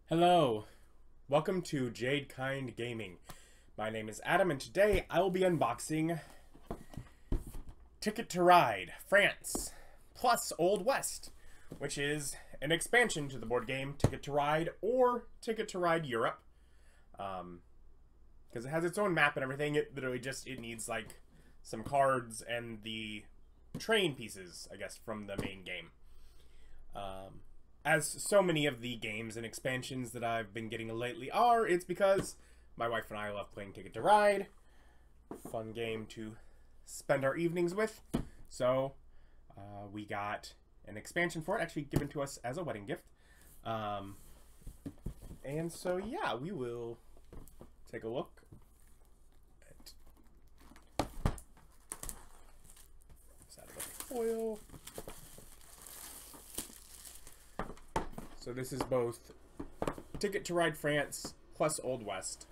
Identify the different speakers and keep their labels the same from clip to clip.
Speaker 1: Hello, welcome to Jade Kind Gaming. My name is Adam, and today I will be unboxing Ticket to Ride France plus Old West, which is an expansion to the board game Ticket to Ride or Ticket to Ride Europe. Because it has its own map and everything. It literally it needs like some cards and the train pieces, I guess, from the main game. As so many of the games and expansions that I've been getting lately are, it's because my wife and I love playing Ticket to Ride. Fun game to spend our evenings with. So, we got an expansion for it, actually given to us as a wedding gift. And so, yeah, we will take a look at this out of the foil. So this is both Ticket to Ride France plus Old West.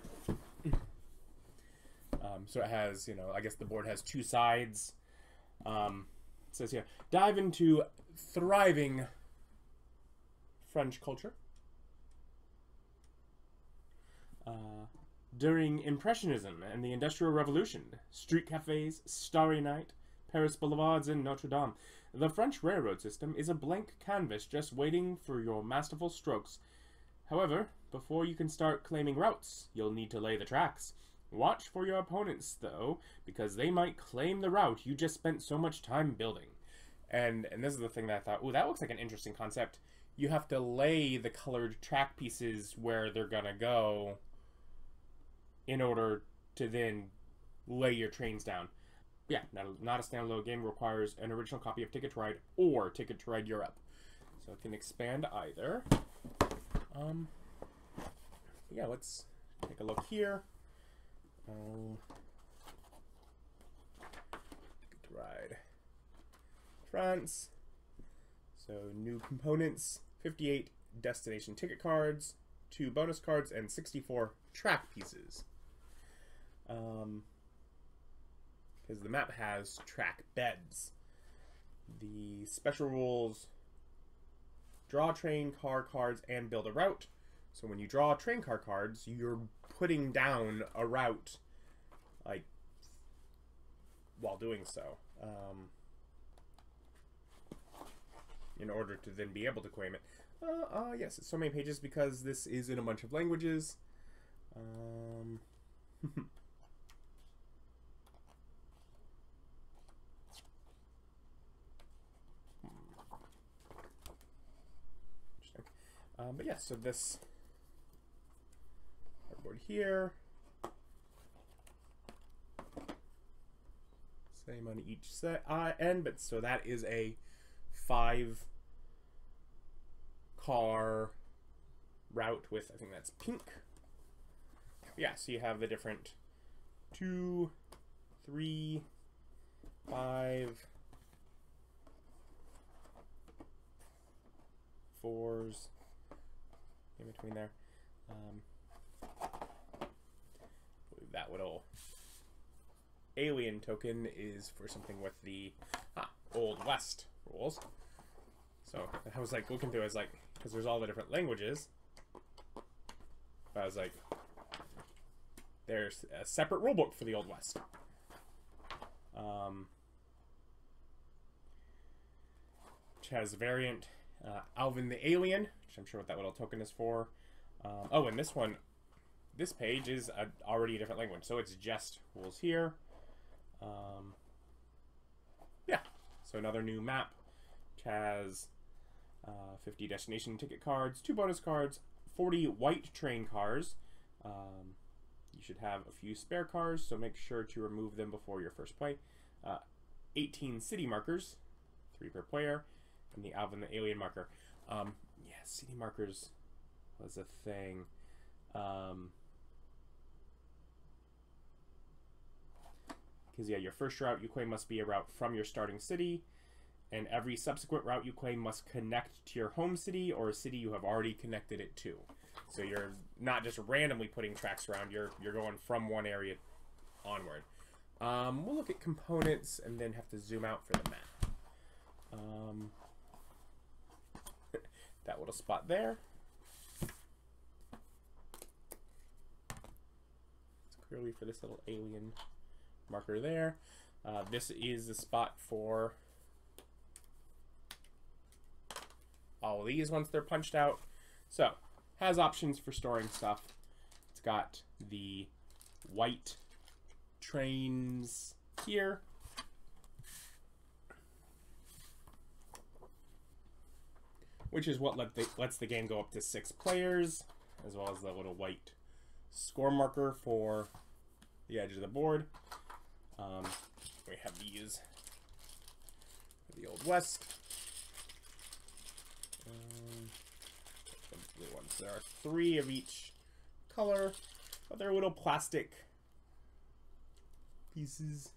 Speaker 1: So it has, I guess the board has two sides. It says here, dive into thriving French culture. During Impressionism and the Industrial Revolution, street cafes, Starry Night, Paris boulevards, and Notre Dame, the French railroad system is a blank canvas just waiting for your masterful strokes. However, before you can start claiming routes, you'll need to lay the tracks. Watch for your opponents, though, because they might claim the route you just spent so much time building. And this is the thing that I thought, ooh, that looks like an interesting concept. You have to lay the colored track pieces where they're gonna go in order to then lay your trains down. Yeah, not a standalone game. Requires an original copy of Ticket to Ride or Ticket to Ride Europe. So it can expand either. Yeah, let's take a look here. Ticket to Ride France. So new components, 58 destination ticket cards, 2 bonus cards, and 64 track pieces. Because the map has track beds. The special rules: draw train car cards and build a route. So when you draw train car cards, you're putting down a route, like, while doing so, in order to then be able to claim it. Yes, it's so many pages because this is in a bunch of languages. But yeah, so this cardboard here, same on each end, but so that is a 5-car route with, I think that's pink. Yeah, so you have the different 2, 3, 5, 4s in between there. I believe that little alien token is for something with the Old West rules. So I was like looking through, I was like, because there's all the different languages, I was like, there's a separate rulebook for the Old West. Which has a variant, Alvin the Alien, which I'm sure what that little token is for. Oh, and this one, this page is already a different language, so it's just rules here. Yeah, so another new map, which has 50 destination ticket cards, 2 bonus cards, 40 white train cars. You should have a few spare cars, so make sure to remove them before your first play. 18 city markers, 3 per player, and the Alvin the Alien marker. Yeah, city markers was a thing. Because, yeah, your first route you claim must be a route from your starting city, and every subsequent route you claim must connect to your home city or a city you have already connected it to. So you're not just randomly putting tracks around, you're going from one area onward. We'll look at components and then have to zoom out for the map. That little spot there. clearly for this little alien marker there. This is the spot for all of these once they're punched out. So, has options for storing stuff. It's got the white trains here. Which is what lets the game go up to 6 players, as well as the little white score marker for the edge of the board. We have these for the Old West. The blue ones. There are 3 of each color, but they're little plastic pieces.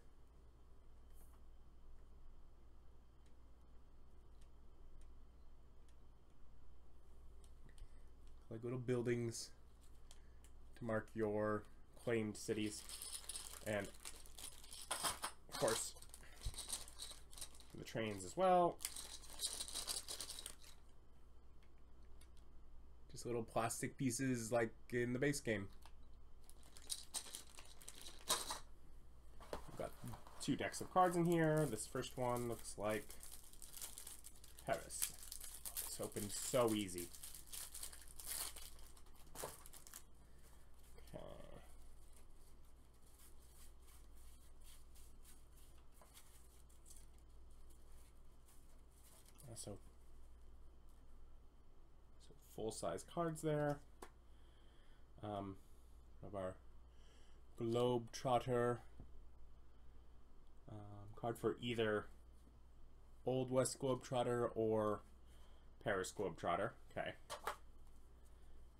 Speaker 1: Like little buildings to mark your claimed cities. And, of course, the trains as well. Just little plastic pieces like in the base game. We've got 2 decks of cards in here. This first one looks like Paris. This opened so easy. So full-size cards there. Of our Globetrotter card for either Old West Globetrotter or Paris Globetrotter. Okay.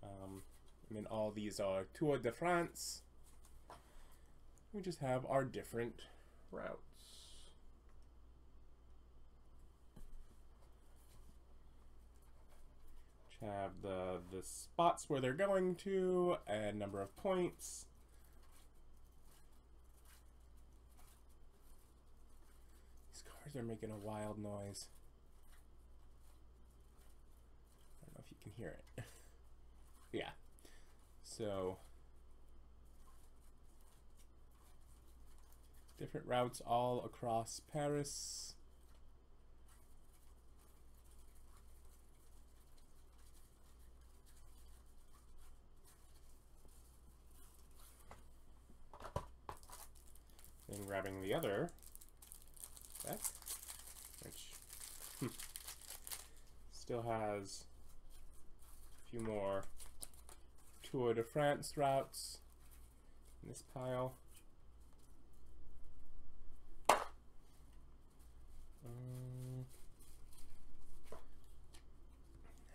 Speaker 1: And then all these are Tour de France. We just have our different routes. Have the spots where they're going to and number of points. These cards are making a wild noise. I don't know if you can hear it. Yeah. So different routes all across Paris. And grabbing the other deck, which still has a few more Tour de France routes in this pile.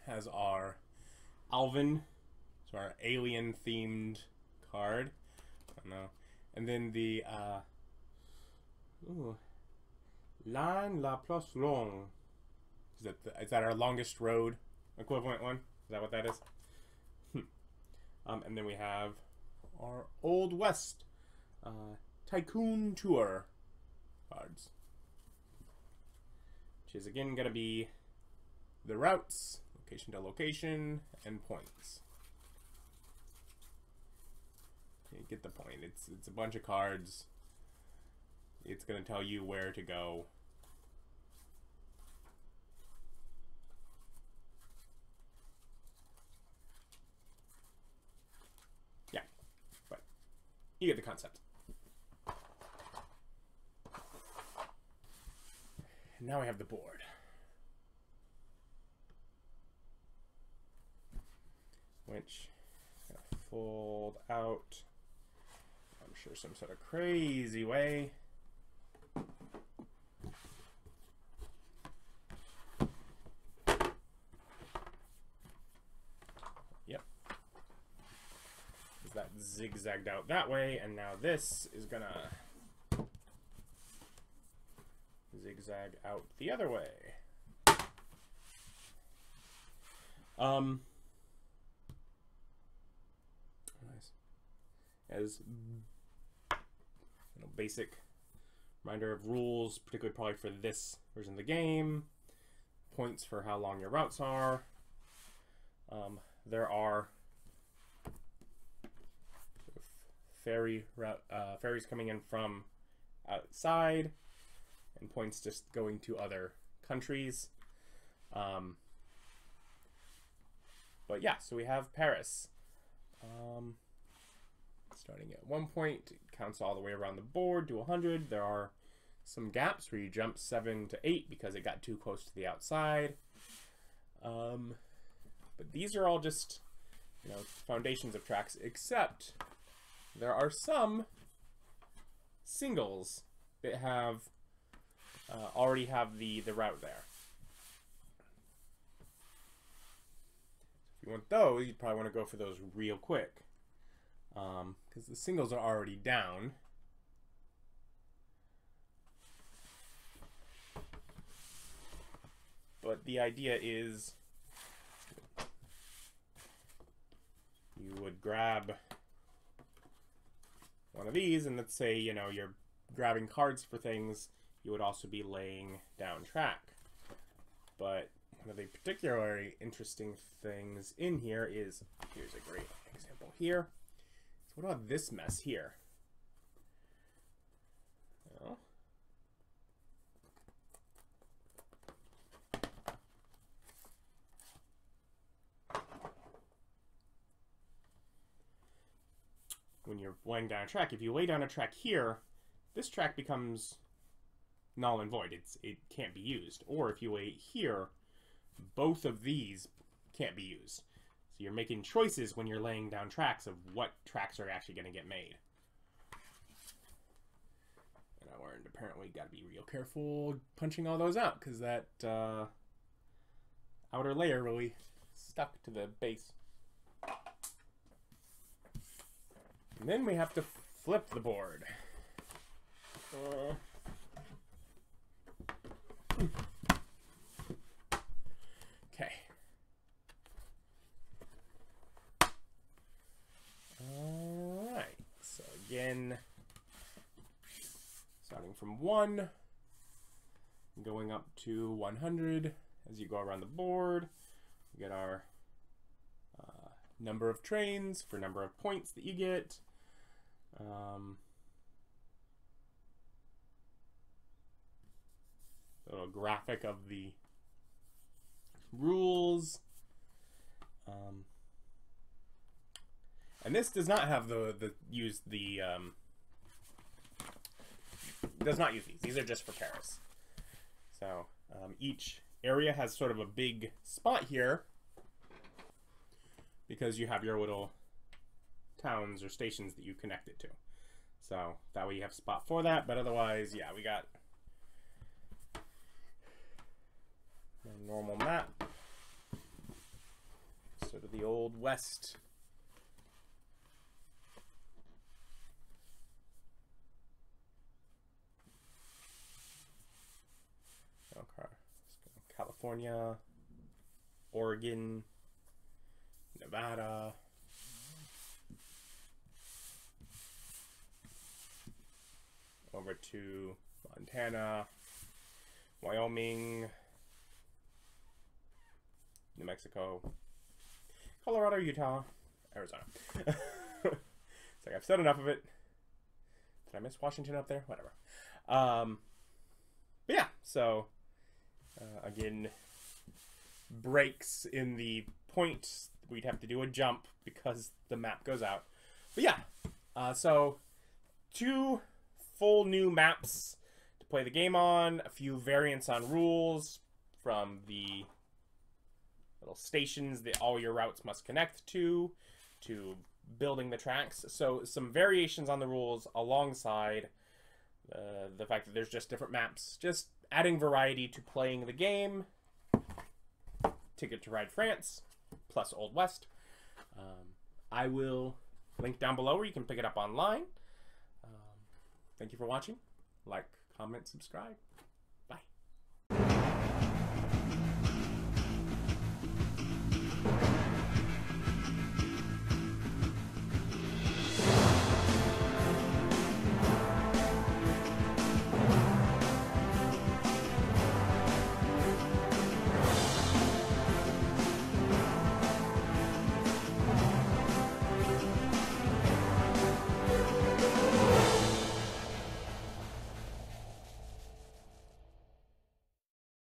Speaker 1: Has our Alvin, so our alien themed card. I don't know. And then the Line la plus longue. Is that our longest road equivalent one? Is that what that is? And then we have our Old West Tycoon Tour cards, which is again going to be the routes, location to location, and points. You get the point. It's a bunch of cards. It's going to tell you where to go. Yeah, but you get the concept. And now we have the board. Which I'm going to fold out, I'm sure some sort of crazy way. Yep. That zigzagged out that way, and now this is gonna zigzag out the other way. Nice. As basic reminder of rules, particularly probably for this version of the game. Points for how long your routes are. There are ferries coming in from outside, and points just going to other countries. But yeah, so we have Paris. Starting at 1 point, it counts all the way around the board to 100. There are some gaps where you jump 7 to 8 because it got too close to the outside. But these are all just, you know, foundations of tracks, except there are some singles that have already have the route there. If you want those, you probably want to go for those real quick, because the singles are already down. But the idea is you would grab one of these, and let's say, you know, you're grabbing cards for things, you would also be laying down track. But one of the particularly interesting things in here is, here's a great example here. So what about this mess here? Well, when you're laying down a track, if you lay down a track here, this track becomes null and void. It can't be used. Or if you lay it here, both of these can't be used. So you're making choices when you're laying down tracks of what tracks are actually going to get made. And I learned apparently got to be real careful punching all those out, because that outer layer really stuck to the base. And then we have to flip the board. Okay. Alright, so again, starting from 1, going up to 100 as you go around the board. We get our number of trains for number of points that you get. Little graphic of the rules. And this does not have does not use these. These are just for Paris. So each area has sort of a big spot here because you have your little towns or stations that you connect it to. So that way you have a spot for that, but otherwise, yeah, we got a normal map. Sort of the old West. Okay. California, Oregon, Nevada, over to Montana, Wyoming, New Mexico, Colorado, Utah, Arizona. It's like I've said enough of it. Did I miss Washington up there? Whatever. But yeah, so again, breaks in the point, we'd have to do a jump because the map goes out. But yeah, so 2 full new maps to play the game on, a few variants on rules from the little stations that all your routes must connect to building the tracks. So some variations on the rules alongside the fact that there's just different maps, just adding variety to playing the game. Ticket to Ride France plus Old West. I will link down below where you can pick it up online. Thank you for watching. Like, comment, subscribe.